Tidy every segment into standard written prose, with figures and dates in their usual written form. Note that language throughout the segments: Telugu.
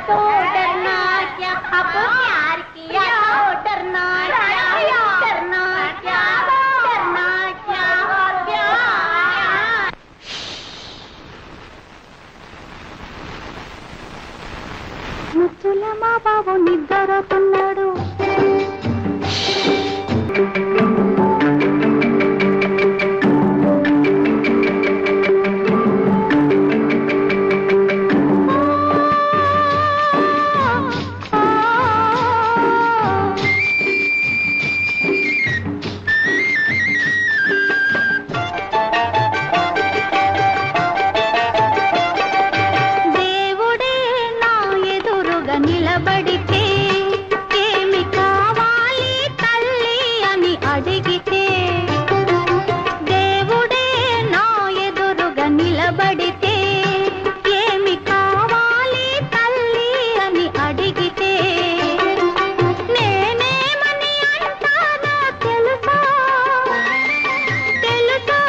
तो डरना क्या, अब प्यार किया तो डरना क्या, डरना क्या, डरना क्या प्यार। ముత్తుల మా బాబు నిద్రపోతున్నాడు. నిలబడితే ఏమి కావాలి తల్లి అని అడిగితే, దేవుడే నా ఎదురుగా నిలబడితే ఏమి కావాలి తల్లి అని అడిగితే, నేనేమని అంటానో తెలుసా, తెలుసా,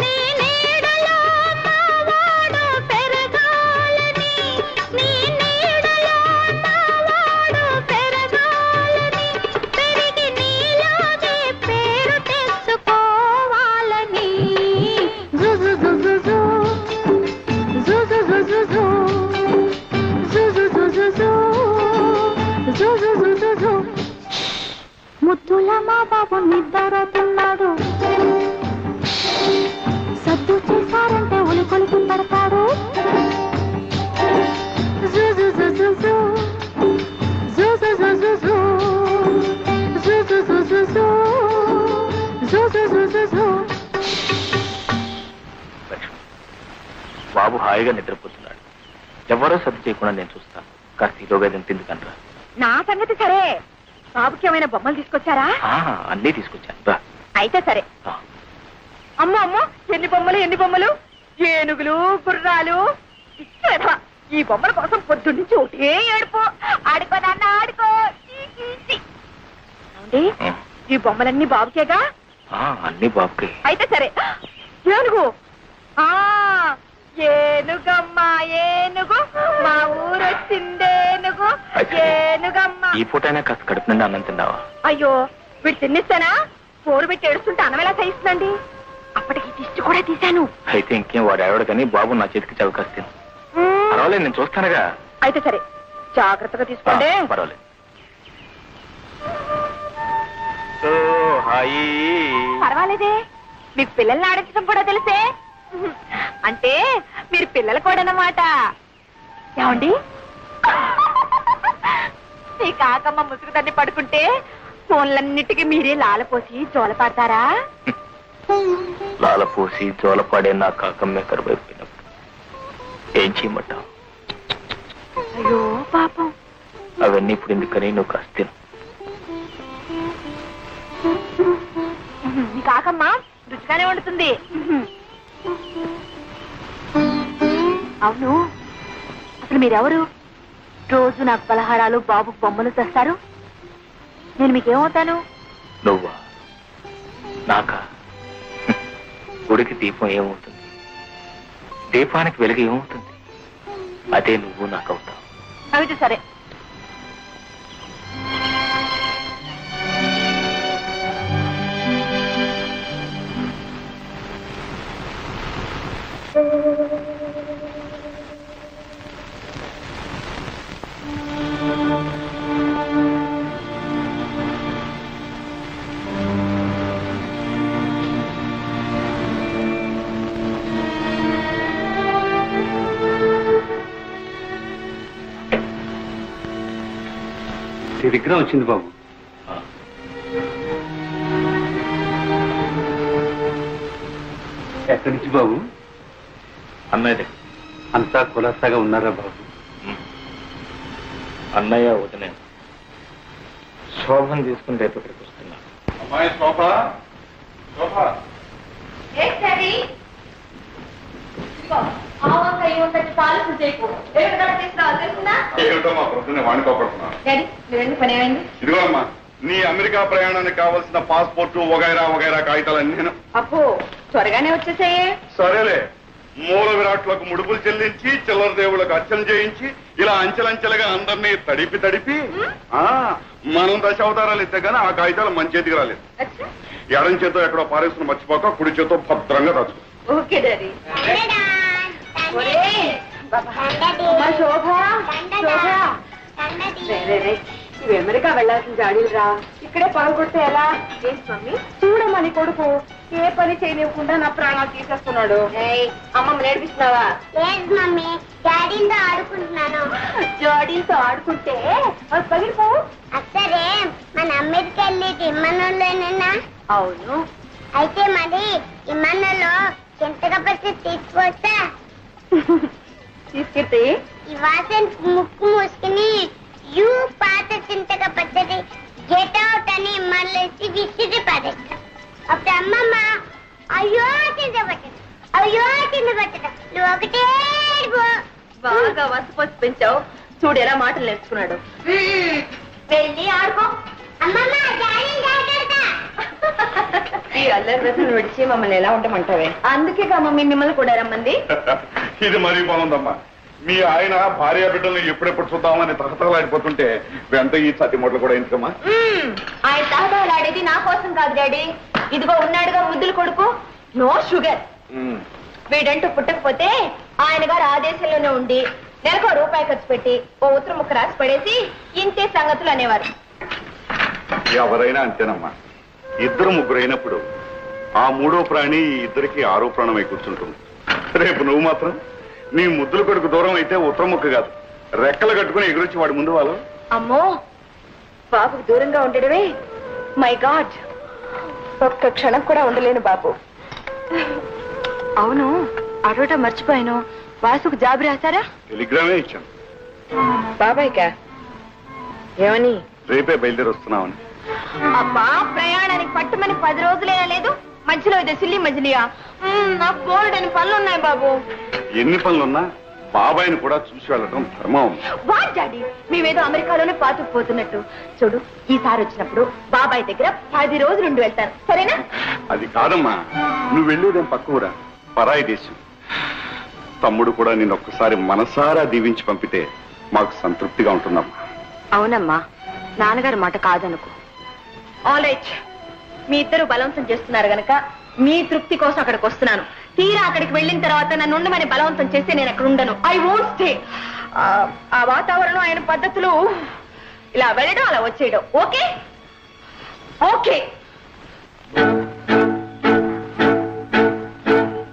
నీ నీడలో మా వాడు పెరగాలని, నీ ముద్దుల మా బాబు నిద్రపోతున్నాడు. సద్దు చేశారంటే ఉలికొలికి పడతాడు. బాబు హాయిగా నిద్రపోతున్నాడు. ఎవరో సర్ది చేయకుండా నేను చూస్తాను. కాస్త ఈలోగా తిందుకంటారా? నా సంగతి సరే, బాబుకి ఏమైనా బొమ్మలు తీసుకొచ్చారా? అన్నీ తీసుకొచ్చాను. అయితే సరే. అమ్మో అమ్మో, ఎన్ని బొమ్మలు ఎన్ని బొమ్మలు, ఏనుగులు గుర్రాలు. ఈ బొమ్మల కోసం పొద్దున్న నుంచి ఒకటే ఏడుపు. ఆడుకో నాన్న ఆడుకో. ఈ బొమ్మలన్నీ బాబుకేగా? అన్ని బాబుకే. అయితే సరే. ఏనుగు, ఏనుగమ్మా ఏనుగు, మా ఊరు వచ్చిందేనుగు, ఏనుగమ్మా. ఈ పూట అయినా కాస్త కడుపు నుండి అన్నం తిన్నావా? అయ్యో, వీడు తిన్నిస్తానా? పోరు పెట్టి ఏడుస్తుంటే అన్నం ఎలా సహిస్తుందండి? అప్పటికి దిష్టి కూడా తీశాను. అయితే ఇంకేం, వాడు ఎవడు కానీ బాబు నా చేతికి చవకాస్తాను. పర్వాలేదు, నేను చూస్తానుగా. అయితే సరే, జాగ్రత్తగా తీసుకోండి. పర్వాలేదు. పర్వాలేదే, మీకు పిల్లల్ని ఆడించడం కూడా తెలిసే. అంటే మీరు పిల్లలు కూడా అన్నమాట. ఏమండి, మీ కాకమ్మ ముసుగు తన్ని పడుకుంటే ఫోన్లన్నిటికీ మీరే లాలపోసి జోలపాడతారా? లాలపోసి జోలపాడే నా కాకమ్మే కరువైపోయినప్పుడు ఏం చేయమంటావు? అయ్యో పాపం. అవన్నీ ఇప్పుడు ఎందుకని నువ్వు కాస్త మీ కాకమ్మ రుచిగానే వండుతుంది. అవును, అసలు మీరెవరు? రోజు నాకు పలహారాలు, బాబు బొమ్మలు తెస్తారు. నేను మీకేమవుతాను? నువ్వా? నాకా? గుడికి దీపం ఏమవుతుంది, దీపానికి వెలుగు ఏమవుతుంది? అదే నువ్వు నాకు అవుతావు. అయితే సరే. విగ్రహం వచ్చింది బాబు. ఎక్కడి నుంచి బాబు? అన్నయ్య. అంతా కులాసాగా ఉన్నారా బాబు? అన్నయ్య వదిలే శోభను తీసుకుని రేపు ఇక్కడికి వస్తున్నా. అమ్మాయి శోభ, శోభ. ఏమిటో మా ప్రొద్దునే వాణి కోపడుతున్నాను. ఇదిగో అమ్మా, నీ అమెరికా ప్రయాణానికి కావాల్సిన పాస్పోర్టు వగైరా వగైరా కాగితాలన్నీ నేను. అప్పు త్వరగానే వచ్చేసాయే. సరేలే, మూల విరాట్లకు ముడుపులు చెల్లించి చిల్లర దేవుళ్ళకు అర్చన చేయించి ఇలా అంచెలంచెలుగా అందరినీ తడిపి మనం దశావతారాలు ఇస్తే గానీ ఆ కాగితాలు మన చేతికి రాలేదు. అచ్చా, ఎడం చేతో ఎక్కడో పారేసుకుని మర్చిపోక కుడి చేతో భద్రంగా దాచుకో. Okay daddy. అమ్మా, శోభ ఇవి అమెరికా వెళ్లాల్సిన జాడీలురా, ఇక్కడే పనులు కొడితే ఎలా? ఏంటి మమ్మీ, చూడమని కొడుకు ఏ పని చేయనివ్వకుండా నా ప్రాణాలు తీసేస్తున్నాడు. అమ్మమ్మ నేర్పిస్తున్నావా? లేదు మమ్మీ, డాడీతో ఆడుకుంటున్నాను. జాడీలతో ఆడుకుంటే అవి పగిలిపోవు. అసలే మన అమెరికా వెళ్ళేది ఇమ్మనంలోనేనా? అవును. అయితే మరి ఇమ్మనంలో చింతక పచ్చడి తీసుకొస్తా. తీసుకెళ్తే ఈ వాసన ముక్కు మూసుకుని యూ పాత చింతక పచ్చడి గెట్ అవుట్ అని మళ్ళీ విసిరి పడేస్తా. అప్పుడు అమ్మమ్మ అయ్యో చింత పచ్చడి, అయ్యో చింత పచ్చడి, నువ్వు ఒకటే బాగా వసపోసి పెంచావు. చూడు ఎలా మాటలు నేర్చుకున్నాడు. వెళ్ళి ఆడుకో. అమ్మమ్మ డాడీ జాగ్రత్త. ఈ అల్లరి రసం విడిచి మమ్మల్ని ఎలా ఉండమంటావే? అందుకే మమ్మీ మిమ్మల్ని కూడా రమ్మంది. ఇది మరీ బాగుందమ్మా. మీ ఆయన భార్య బిడ్డల్ని ఎప్పుడెప్పుడు చూద్దామని తహతలాడిపోతుంటే వెంట ఈ సతి మొదలు కూడా ఎందుకమ్మా? ఆయన తహతలాడేది నా కోసం కాదు డాడీ. ఇదిగో ఉన్నాడుగా ముద్దులు కొడుకు, నో షుగర్. వీడంటూ పుట్టకపోతే ఆయన గారు ఆ దేశంలోనే ఉండి నెలకు రూపాయి ఖర్చు పెట్టి ఓ ఉత్తర ముక్క రాసి పడేసి ఇంతే సంగతులు అనేవారు. ఎవరైనా అంతేనమ్మా. ఇద్దరు ముగ్గురు అయినప్పుడు ఆ మూడో ప్రాణి ఈ ఇద్దరికి ఆరో ప్రాణమై కూర్చుంటుంది. రేపు నువ్వు మాత్రం నీ ముద్దుల కొడుకు దూరం అయితే ఉత్తర ముక్క కాదు, రెక్కలు కట్టుకుని ఎగురొచ్చి వాడి ముందు వాళ్ళు. అమ్మో, బాబుకు దూరంగా ఉండడమే మై గాడ్. ఒక్క క్షణం కూడా ఉండలేను బాబు. అవును, అడవటం మర్చిపోయాను. వాసుకు జాబు రాశారా? టెలిగ్రామే ఇచ్చాను. బాబాయ్కా? ఏమని? రేపే బయలుదేరి వస్తున్నామని. అబ్బా, ప్రయాణానికి పట్టుమని 10 రోజులైనా లేదు, మధ్యలో ఇదే సిల్లి మజిలియా? నాకు బోల్డని పనులు ఉన్నాయి బాబు. ఎన్ని పనులున్నా బాబాయిని కూడా చూసి వెళ్ళటం ధర్మం. వాట్ డాడీ, మేమేదో అమెరికాలోనే పాతుకుపోతున్నట్టు. చూడు, ఈసారి వచ్చినప్పుడు బాబాయ్ దగ్గర 10 రోజులు ఉండి వెళ్తాను, సరేనా? అది కాదమ్మా, నువ్వు వెళ్ళేదేం పక్కూరా, పరాయి దేశం. తమ్ముడు కూడా నేను ఒక్కసారి మనసారా దీవించి పంపితే మాకు సంతృప్తిగా ఉంటుందమ్మా. అవునమ్మా, నాన్నగారి మాట కాదనుకో. ఆల్ రైట్, మీ ఇద్దరు బలవంతం చేస్తున్నారు గనక మీ తృప్తి కోసం అక్కడికి వస్తున్నాను. తీరా అక్కడికి వెళ్ళిన తర్వాత నన్ను ఉండమని బలవంతం చేస్తే నేను అక్కడ ఉండను. I won't stay. ఆ వాతావరణం, ఆయన పద్ధతులు, ఇలా వెళ్ళడం అలా వచ్చేయడం. Okay okay.